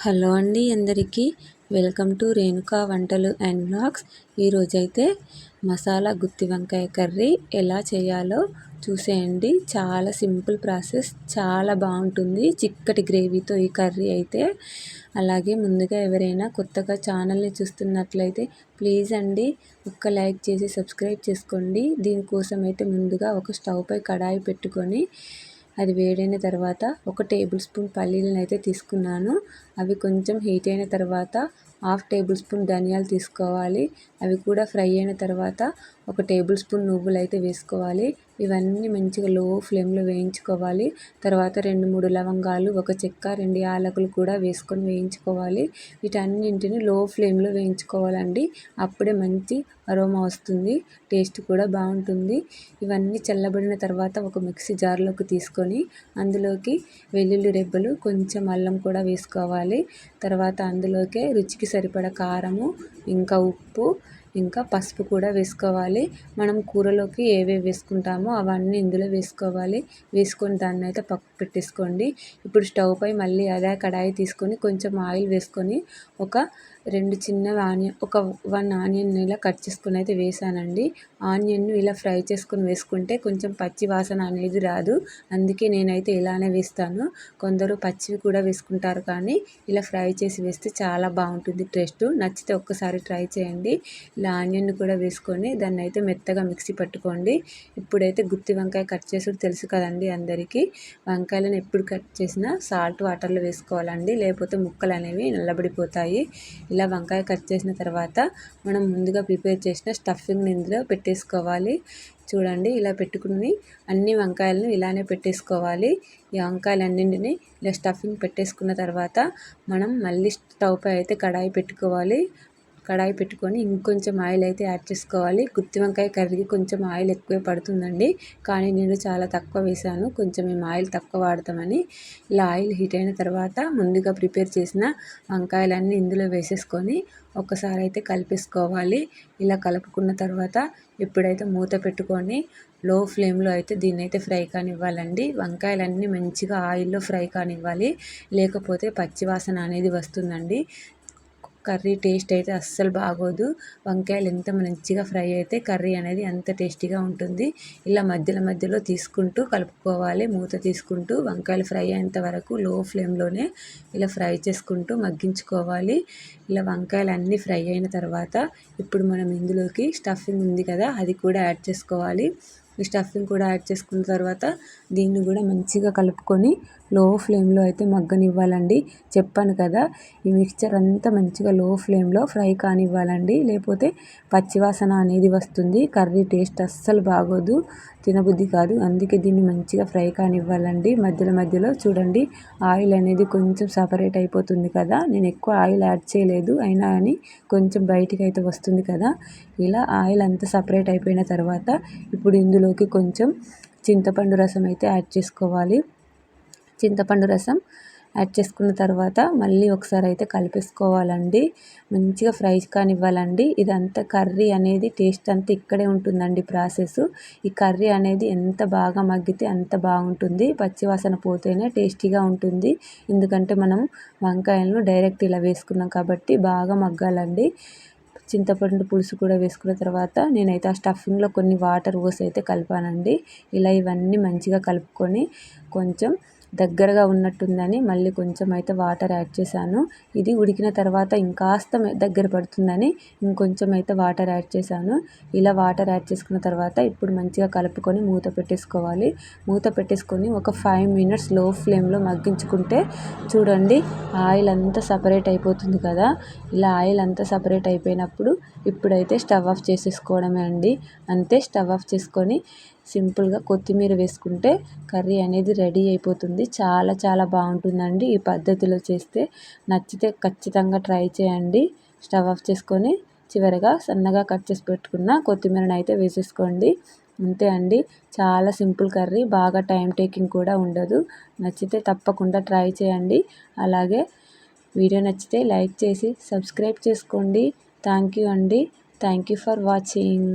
Hello అండి అందరికీ welcome to Renuka వంటలు అండ్ బ్లాగ్స్. ఈరోజైతే మసాలా గుత్తి వంకాయ కర్రీ ఎలా చేయాలో చూసేయండి. చాలా సింపుల్ ప్రాసెస్, చాలా బాగుంటుంది చిక్కటి గ్రేవీతో ఈ కర్రీ అయితే. అలాగే ముందుగా ఎవరైనా కొత్తగా ఛానల్ని చూస్తున్నట్లయితే ప్లీజ్ అండి ఒక్క లైక్ చేసి సబ్స్క్రైబ్ చేసుకోండి. దీనికోసం అయితే ముందుగా ఒక స్టవ్ పై కడాయి పెట్టుకొని అది వేడైన తర్వాత 1 టేబుల్ స్పూన్ పల్లీలను అయితే తీసుకున్నాను. అవి కొంచెం హీట్ అయిన తర్వాత 1/2 టేబుల్ స్పూన్ ధనియాలు తీసుకోవాలి. అవి కూడా ఫ్రై అయిన తర్వాత 1 టేబుల్ స్పూన్ నువ్వులు అయితే వేసుకోవాలి. ఇవన్నీ మంచిగా లో ఫ్లేమ్లో వేయించుకోవాలి. తర్వాత 2-3 లవంగాలు, 1 చెక్క, 2 యాలకులు కూడా వేసుకొని వేయించుకోవాలి. వీటన్నింటిని లో ఫ్లేమ్లో వేయించుకోవాలండి. అప్పుడే మంచి అరోమా వస్తుంది, టేస్ట్ కూడా బాగుంటుంది. ఇవన్నీ చల్లబడిన తర్వాత ఒక మిక్సీ జార్లోకి తీసుకొని అందులోకి వెల్లుల్లి రెబ్బలు, కొంచెం అల్లం కూడా వేసుకోవాలి. తర్వాత అందులోకే రుచికి సరిపడా కారము, ఇంకా ఉప్పు, ఇంకా పసుపు కూడా వేసుకోవాలి. మనం కూరలోకి ఏవేవి వేసుకుంటామో అవన్నీ ఇందులో వేసుకోవాలి. వేసుకొని దాన్ని అయితే పక్కకు పెట్టేసుకోండి. ఇప్పుడు స్టవ్ పై మళ్ళీ అదే కడాయి తీసుకొని కొంచెం ఆయిల్ వేసుకొని ఒక 2 చిన్న ఆనియన్, ఒక 1 ఆనియన్ ఇలా కట్ చేసుకొని అయితే వేసానండి. ఆనియన్ను ఇలా ఫ్రై చేసుకొని వేసుకుంటే కొంచెం పచ్చి వాసన అనేది రాదు. అందుకే నేనైతే ఇలానే వేస్తాను. కొందరు పచ్చివి కూడా వేసుకుంటారు, కానీ ఇలా ఫ్రై చేసి వేస్తే చాలా బాగుంటుంది టేస్ట్. నచ్చితే ఒక్కసారి ట్రై చేయండి. ఇలా ఆనియన్ కూడా వేసుకొని దాన్ని అయితే మెత్తగా మిక్సీ పట్టుకోండి. ఇప్పుడైతే గుత్తి వంకాయ కట్ చేసుడు తెలుసు కదండి అందరికీ. వంకాయలను ఎప్పుడు కట్ చేసినా సాల్ట్ వాటర్లో వేసుకోవాలండి, లేకపోతే ముక్కలు అనేవి నల్లబడిపోతాయి. ఇలా వంకాయ కట్ చేసిన తర్వాత మనం ముందుగా ప్రిపేర్ చేసిన స్టఫింగ్ని ఇందులో పెట్టేసుకోవాలి. చూడండి, ఇలా పెట్టుకుని అన్ని వంకాయలను ఇలానే పెట్టేసుకోవాలి. ఈ వంకాయలన్నింటినీ ఇలా స్టఫింగ్ పెట్టేసుకున్న తర్వాత మనం మళ్ళీ స్టవ్ పై అయితే కడాయి పెట్టుకోవాలి. కడాయి పెట్టుకొని ఇంకొంచెం ఆయిల్ అయితే యాడ్ చేసుకోవాలి. గుత్తి వంకాయ కర్రీకి కొంచెం ఆయిల్ ఎక్కువే పడుతుందండి, కానీ నేను చాలా తక్కువ వేసాను. కొంచెం మేము ఆయిల్ తక్కువ వాడతామని. ఇలా ఆయిల్ హీట్ అయిన తర్వాత ముందుగా ప్రిపేర్ చేసిన వంకాయలన్నీ ఇందులో వేసేసుకొని ఒక్కసారి అయితే కలిపేసుకోవాలి. ఇలా కలుపుకున్న తర్వాత ఇప్పుడైతే మూత పెట్టుకొని లో ఫ్లేమ్లో అయితే దీన్ని అయితే ఫ్రై కానివ్వాలండి. వంకాయలన్నీ మంచిగా ఆయిల్లో ఫ్రై కానివ్వాలి, లేకపోతే పచ్చివాసన అనేది వస్తుందండి. కర్రీ టేస్ట్ అయితే అస్సలు బాగోదు. వంకాయలు ఎంత మంచిగా ఫ్రై అయితే కర్రీ అనేది అంత టేస్టీగా ఉంటుంది. ఇలా మధ్యలో మధ్యలో తీసుకుంటూ కలుపుకోవాలి. మూత తీసుకుంటూ వంకాయలు ఫ్రై అయ్యేంత వరకు లో ఫ్లేమ్లోనే ఇలా ఫ్రై చేసుకుంటూ మగ్గించుకోవాలి. ఇలా వంకాయలు అన్నీ ఫ్రై అయిన తర్వాత ఇప్పుడు మనం ఇందులోకి స్టఫింగ్ ఉంది కదా, అది కూడా యాడ్ చేసుకోవాలి. ఈ స్టఫింగ్ కూడా యాడ్ చేసుకున్న తర్వాత దీన్ని కూడా మంచిగా కలుపుకొని లో ఫ్లేమ్లో అయితే మగ్గనివ్వాలండి. చెప్పాను కదా, ఈ మిక్చర్ అంతా మంచిగా లో ఫ్లేమ్లో ఫ్రై కానివ్వాలండి, లేకపోతే పచ్చివాసన అనేది వస్తుంది. కర్రీ టేస్ట్ అస్సలు బాగోదు, తినబుద్ధి కాదు. అందుకే దీన్ని మంచిగా ఫ్రై కానివ్వాలండి. మధ్యలో మధ్యలో చూడండి, ఆయిల్ అనేది కొంచెం సపరేట్ అయిపోతుంది కదా. నేను ఎక్కువ ఆయిల్ యాడ్ చేయలేదు, అయినా కానీ కొంచెం బయటికి అయితే వస్తుంది కదా. ఇలా ఆయిల్ అంతా సపరేట్ అయిపోయిన తర్వాత ఇప్పుడు ఇందులోకి కొంచెం చింతపండు రసం అయితే యాడ్ చేసుకోవాలి. చింతపండు రసం యాడ్ చేసుకున్న తర్వాత మళ్ళీ ఒకసారి అయితే కలిపేసుకోవాలండి. మంచిగా ఫ్రై కానివ్వాలండి. ఇదంతా కర్రీ అనేది టేస్ట్ అంతా ఇక్కడే ఉంటుందండి ప్రాసెస్. ఈ కర్రీ అనేది ఎంత బాగా మగ్గితే అంత బాగుంటుంది. పచ్చివాసన పోతేనే టేస్టీగా ఉంటుంది. ఎందుకంటే మనం వంకాయలను డైరెక్ట్ ఇలా వేసుకున్నాం కాబట్టి బాగా మగ్గాలండి. చింతపండు పులుసు కూడా వేసుకున్న తర్వాత నేనైతే ఆ స్టఫింగ్లో కొన్ని వాటర్ పోసి అయితే కలిపానండి. ఇలా ఇవన్నీ మంచిగా కలుపుకొని కొంచెం దగ్గరగా ఉన్నట్టుందని మళ్ళీ కొంచెం అయితే వాటర్ యాడ్ చేశాను. ఇది ఉడికిన తర్వాత ఇంకాస్త దగ్గర పడుతుందని ఇంకొంచెం అయితే వాటర్ యాడ్ చేశాను. ఇలా వాటర్ యాడ్ చేసుకున్న తర్వాత ఇప్పుడు మంచిగా కలుపుకొని మూత పెట్టేసుకోవాలి. మూత పెట్టేసుకొని ఒక 5 మినిట్స్ లో ఫ్లేమ్లో మగ్గించుకుంటే చూడండి, ఆయిల్ అంతా సపరేట్ అయిపోతుంది కదా. ఇలా ఆయిల్ అంతా సపరేట్ అయిపోయినప్పుడు ఇప్పుడైతే స్టవ్ ఆఫ్ చేసేసుకోవడమే అండి. అంతే, స్టవ్ ఆఫ్ చేసుకొని సింపుల్గా కొత్తిమీర వేసుకుంటే కర్రీ అనేది రెడీ అయిపోతుంది. చాలా చాలా బాగుంటుందండి ఈ పద్ధతిలో చేస్తే. నచ్చితే ఖచ్చితంగా ట్రై చేయండి. స్టవ్ ఆఫ్ చేసుకొని చివరగా సన్నగా కట్ చేసి పెట్టుకున్న కొత్తిమీరని అయితే వేసేసుకోండి. అంతే అండి, చాలా సింపుల్ కర్రీ, బాగా టైం టేకింగ్ కూడా ఉండదు. నచ్చితే తప్పకుండా ట్రై చేయండి. అలాగే వీడియో నచ్చితే లైక్ చేసి సబ్స్క్రైబ్ చేసుకోండి. థ్యాంక్ యూ అండి. Thank you for watching.